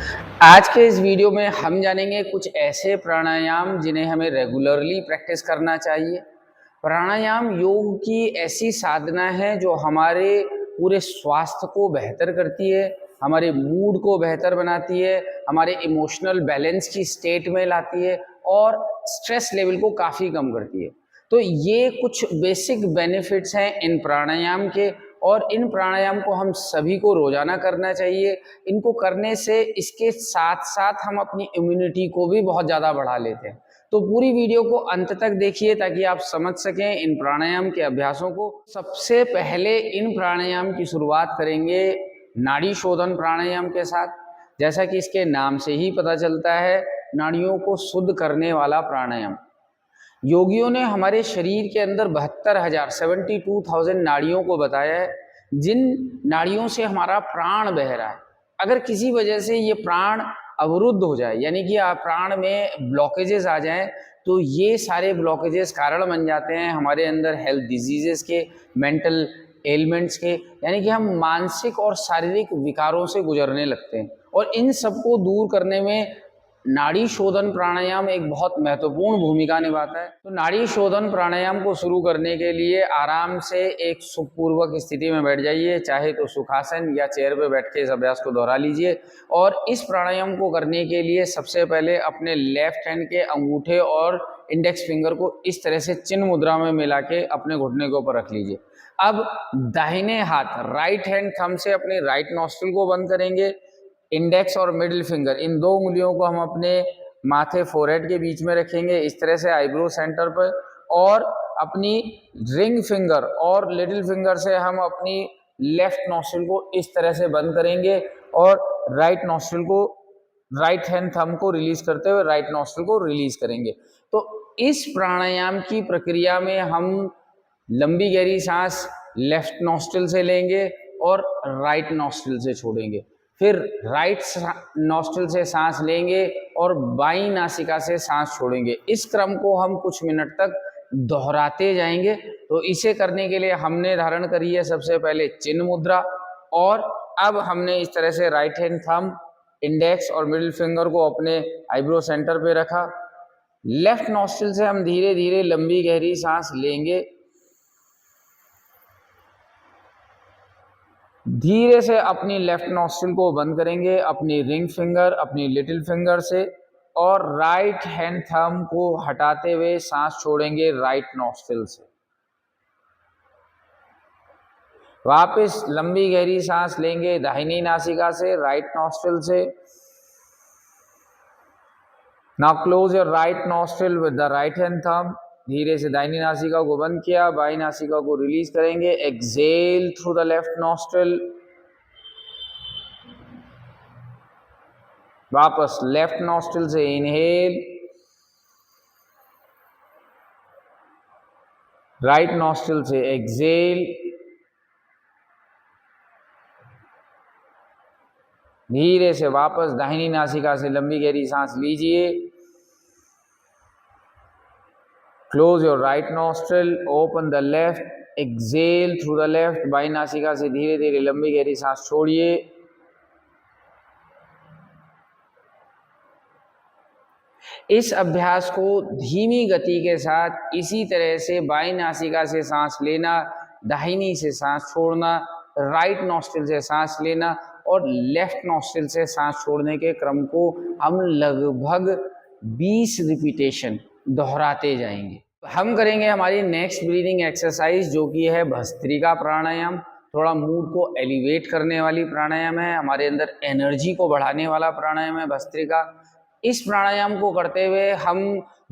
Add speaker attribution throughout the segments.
Speaker 1: आज के इस वीडियो में हम जानेंगे कुछ ऐसे प्राणायाम जिन्हें हमें रेगुलरली प्रैक्टिस करना चाहिए। प्राणायाम योग की ऐसी साधना है जो हमारे पूरे स्वास्थ्य को बेहतर करती है, हमारे मूड को बेहतर बनाती है, हमारे इमोशनल बैलेंस की स्टेट में लाती है और स्ट्रेस लेवल को काफ़ी कम करती है। तो ये कुछ बेसिक बेनिफिट्स हैं इन प्राणायाम के और इन प्राणायाम को हम सभी को रोजाना करना चाहिए। इनको करने से इसके साथ साथ हम अपनी इम्यूनिटी को भी बहुत ज़्यादा बढ़ा लेते हैं। तो पूरी वीडियो को अंत तक देखिए ताकि आप समझ सकें इन प्राणायाम के अभ्यासों को। सबसे पहले इन प्राणायाम की शुरुआत करेंगे नाड़ी शोधन प्राणायाम के साथ। जैसा कि इसके नाम से ही पता चलता है, नाड़ियों को शुद्ध करने वाला प्राणायाम। योगियों ने हमारे शरीर के अंदर 72,000 नाड़ियों को बताया है, जिन नाड़ियों से हमारा प्राण बह रहा है। अगर किसी वजह से ये प्राण अवरुद्ध हो जाए, यानी कि प्राण में ब्लॉकेजेस आ जाएं, तो ये सारे ब्लॉकेजेस कारण बन जाते हैं हमारे अंदर हेल्थ डिजीजेस के, मेंटल एलिमेंट्स के, यानी कि हम मानसिक और शारीरिक विकारों से गुजरने लगते हैं। और इन सबको दूर करने में नाड़ी शोधन प्राणायाम एक बहुत महत्वपूर्ण भूमिका निभाता है। तो नाड़ी शोधन प्राणायाम को शुरू करने के लिए आराम से एक सुखपूर्वक स्थिति में बैठ जाइए, चाहे तो सुखासन या चेयर पे बैठ के इस अभ्यास को दोहरा लीजिए। और इस प्राणायाम को करने के लिए सबसे पहले अपने लेफ्ट हैंड के अंगूठे और इंडेक्स फिंगर को इस तरह से चिन्ह मुद्रा में मिला के अपने घुटने के ऊपर रख लीजिए। अब दाहिने हाथ राइट हैंड थंब से अपने राइट नॉस्ट्रिल को बंद करेंगे। इंडेक्स और मिडिल फिंगर, इन दो उंगलियों को हम अपने माथे फोरहेड के बीच में रखेंगे इस तरह से आईब्रो सेंटर पर, और अपनी रिंग फिंगर और लिटिल फिंगर से हम अपनी लेफ्ट नॉस्ट्रिल को इस तरह से बंद करेंगे और राइट नॉस्ट्रिल को, राइट हैंड थंब को रिलीज करते हुए राइट नॉस्ट्रिल को रिलीज करेंगे। तो इस प्राणायाम की प्रक्रिया में हम लंबी गहरी सांस लेफ्ट नॉस्ट्रिल से लेंगे और राइट नॉस्ट्रिल से छोड़ेंगे, फिर राइट नॉस्ट्रिल से सांस लेंगे और बाईं नासिका से सांस छोड़ेंगे। इस क्रम को हम कुछ मिनट तक दोहराते जाएंगे। तो इसे करने के लिए हमने धारण करी है सबसे पहले चिन्ह मुद्रा, और अब हमने इस तरह से राइट हैंड थंब, इंडेक्स और मिडिल फिंगर को अपने आईब्रो सेंटर पे रखा। लेफ्ट नॉस्ट्रिल से हम धीरे धीरे लंबी गहरी सांस लेंगे, धीरे से अपनी लेफ्ट नॉस्ट्रिल को बंद करेंगे अपनी रिंग फिंगर, अपनी लिटिल फिंगर से, और राइट हैंड थंब को हटाते हुए सांस छोड़ेंगे राइट नॉस्ट्रिल से। वापस लंबी गहरी सांस लेंगे दाहिनी नासिका से, राइट नॉस्ट्रिल से। Now close your right nostril with the right hand thumb. धीरे से दाहिनी नासिका को बंद किया, बाईं नासिका को रिलीज करेंगे। Exhale through the left nostril. वापस लेफ्ट नॉस्ट्रिल से इनहेल, राइट नॉस्ट्रिल से एक्सेल। धीरे से वापस दाहिनी नासिका से लंबी गहरी सांस लीजिए। Close your right nostril, open the left, exhale through the left. बाईं नासिका से धीरे धीरे लंबी गहरी सांस छोड़िए। इस अभ्यास को धीमी गति के साथ इसी तरह से बाईं नासिका से सांस लेना, दाहिनी से सांस छोड़ना, राइट नॉस्ट्रिल से सांस लेना और लेफ्ट नॉस्ट्रिल से सांस छोड़ने के क्रम को हम लगभग 20 रिपीटेशन दोहराते जाएंगे। हम करेंगे हमारी नेक्स्ट ब्रीदिंग एक्सरसाइज, जो कि है भस्त्रिका प्राणायाम। थोड़ा मूड को एलिवेट करने वाली प्राणायाम है, हमारे अंदर एनर्जी को बढ़ाने वाला प्राणायाम है भस्त्रिका। इस प्राणायाम को करते हुए हम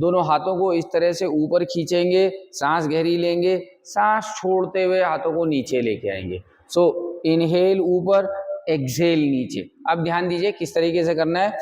Speaker 1: दोनों हाथों को इस तरह से ऊपर खींचेंगे, सांस गहरी लेंगे, सांस छोड़ते हुए हाथों को नीचे लेके आएंगे। सो इनहेल ऊपर, एक्सहेल नीचे। अब ध्यान दीजिए किस तरीके से करना है।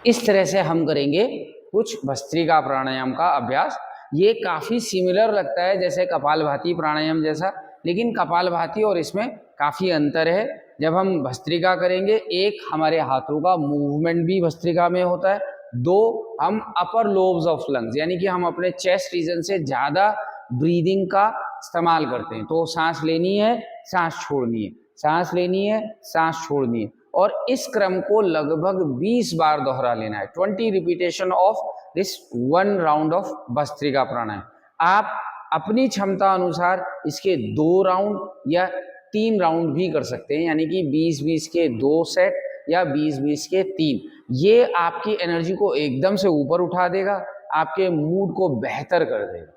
Speaker 1: इस तरह से हम करेंगे कुछ भस्त्रिका प्राणायाम का अभ्यास। ये काफ़ी सिमिलर लगता है जैसे कपालभाति प्राणायाम जैसा, लेकिन कपालभाति और इसमें काफ़ी अंतर है। जब हम भस्त्रिका करेंगे, एक हमारे हाथों का मूवमेंट भी भस्त्रिका में होता है, दो, हम अपर लोब्स ऑफ लंग्स यानी कि हम अपने चेस्ट रीजन से ज़्यादा ब्रीदिंग का इस्तेमाल करते हैं। तो सांस लेनी है, सांस छोड़नी है, सांस लेनी है, सांस छोड़नी है, और इस क्रम को लगभग 20 बार दोहरा लेना है। 20 repetition of this 1 round of bhastrika pranayama. आप अपनी क्षमता अनुसार इसके 2 राउंड या 3 राउंड भी कर सकते हैं, यानी कि 20-20 के 2 सेट या 20-20 के 3। ये आपकी एनर्जी को एकदम से ऊपर उठा देगा, आपके मूड को बेहतर कर देगा।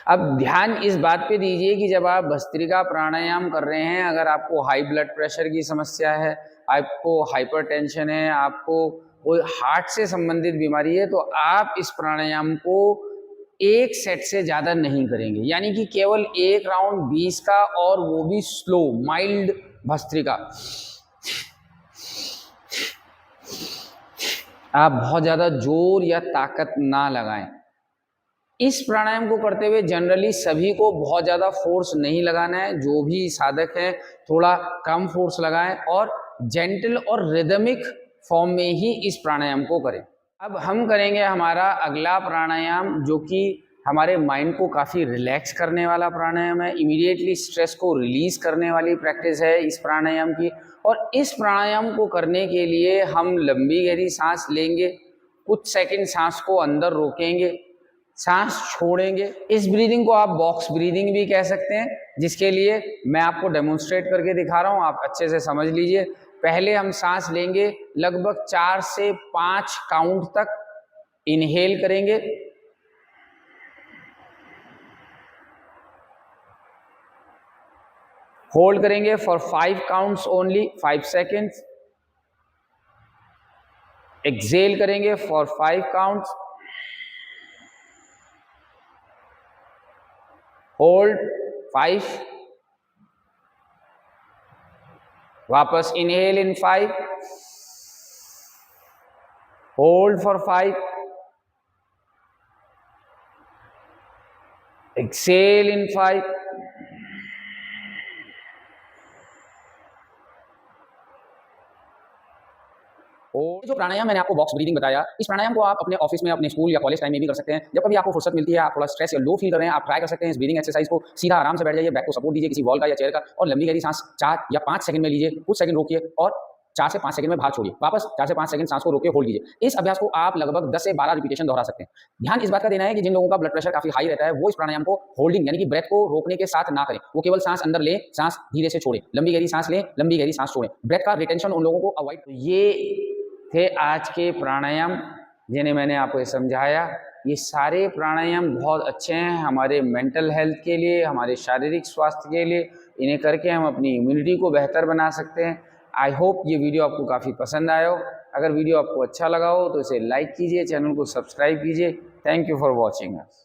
Speaker 1: अब ध्यान इस बात पे दीजिए कि जब आप भस्त्रिका प्राणायाम कर रहे हैं, अगर आपको हाई ब्लड प्रेशर की समस्या है, आपको हाइपरटेंशन है, आपको कोई हार्ट से संबंधित बीमारी है, तो आप इस प्राणायाम को एक सेट से ज़्यादा नहीं करेंगे, यानी कि केवल एक राउंड 20 का, और वो भी स्लो माइल्ड भस्त्रिका। आप बहुत ज़्यादा जोर या ताकत ना लगाएं। इस प्राणायाम को करते हुए जनरली सभी को बहुत ज़्यादा फोर्स नहीं लगाना है, जो भी साधक हैं थोड़ा कम फोर्स लगाएं और जेंटल और रिदमिक फॉर्म में ही इस प्राणायाम को करें। अब हम करेंगे हमारा अगला प्राणायाम, जो कि हमारे माइंड को काफ़ी रिलैक्स करने वाला प्राणायाम है, इमीडिएटली स्ट्रेस को रिलीज करने वाली प्रैक्टिस है इस प्राणायाम की। और इस प्राणायाम को करने के लिए हम लंबी गहरी सांस लेंगे, कुछ सेकंड सांस को अंदर रोकेंगे, सांस छोड़ेंगे। इस ब्रीदिंग को आप बॉक्स ब्रीदिंग भी कह सकते हैं, जिसके लिए मैं आपको डेमोन्स्ट्रेट करके दिखा रहा हूं, आप अच्छे से समझ लीजिए। पहले हम सांस लेंगे, लगभग 4 से 5 काउंट तक इनहेल करेंगे, होल्ड करेंगे for 5 counts only, 5 seconds, exhale करेंगे फॉर 5 काउंट्स, होल्ड 5, वापस inhale in 5, hold for 5, exhale in 5, और जो प्राणायाम मैंने आपको बॉक्स ब्रीदिंग बताया, इस प्राणायाम को आप अपने ऑफिस में, अपने स्कूल या कॉलेज टाइम में भी कर सकते हैं। जब कभी आपको फुर्सत मिलती है, आप थोड़ा स्ट्रेस या लो फील कर रहे हैं, आप ट्राई कर सकते हैं इस ब्रीदिंग एक्सरसाइज को। सीधा आराम से बैठ जाइए, बैक को सपोर्ट दीजिए किसी वॉल का या चेयर का, और लंबी गहरी सांस 4 या 5 सेकंड में लीजिए, कुछ सेकंड रोकिए और 4 से 5 सेकंड में बाहर छोड़िए, वापस 4 से 5 सेकंड सांस को रोकिए, होल्ड कीजिए। इस अभ्यास को आप लगभग 10 से 12 रिपीटेशन दोहरा सकते हैं। ध्यान इस बात का देना है कि जिन लोगों का ब्लड प्रेशर काफी हाई रहता है, वो इस प्राणायाम को होल्डिंग यानी कि ब्रेथ को रोकने के साथ ना करें। वो केवल सांस अंदर लें, सांस धीरे से छोड़ें, लंबी गहरी सांस लें, लंबी गहरी सांस छोड़ें। ब्रेथ का रिटेंशन उन लोगों को अवॉइड। ये थे आज के प्राणायाम जिन्हें मैंने आपको समझाया। ये सारे प्राणायाम बहुत अच्छे हैं हमारे मेंटल हेल्थ के लिए, हमारे शारीरिक स्वास्थ्य के लिए। इन्हें करके हम अपनी इम्यूनिटी को बेहतर बना सकते हैं। आई होप ये वीडियो आपको काफ़ी पसंद आया हो। अगर वीडियो आपको अच्छा लगा हो तो इसे लाइक कीजिए, चैनल को सब्सक्राइब कीजिए। Thank you for watching us.